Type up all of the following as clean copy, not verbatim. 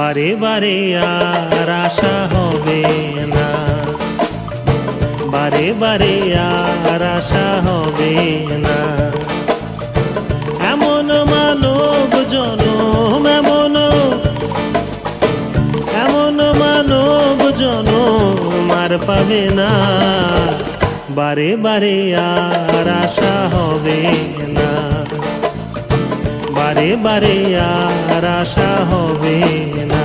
বারে বারে আর আশা হবে না, বারে বারে আর আশা হবে না। এমন মানব জনম, এমন মানব জনম আর পাবে না, বারে বারে আর আশা হবে না, বারে বারে আর আশা হবে না।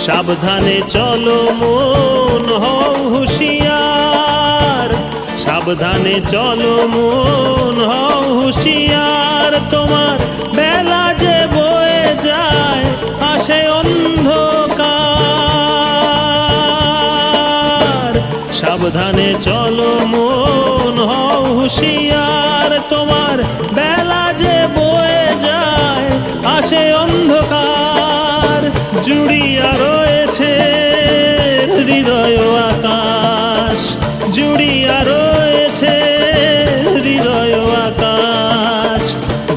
সাবধানে চলো মন হও হুঁশিয়ার, সাবধানে চলো মন হও হুঁশিয়ার। তোমার বেলা যে বয়ে যায় আসে অন্ধকার, সাবধানে চলো মন হও হুঁশিয়ার। তোমার বেলা যে বয়ে যায় আসে অন্ধকার, জুড়িয়া রয়েছে হৃদয় আকাশ, জুড়িয়া রয়েছে হৃদয় আকাশ।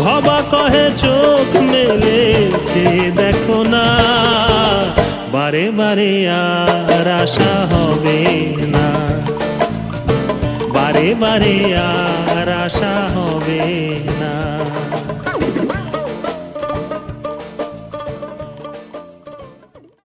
ভবা কহে চোখ মেলেছে দেখো না, বারে বারে আর আশা হবে না, বারে বারে আর আশা হবে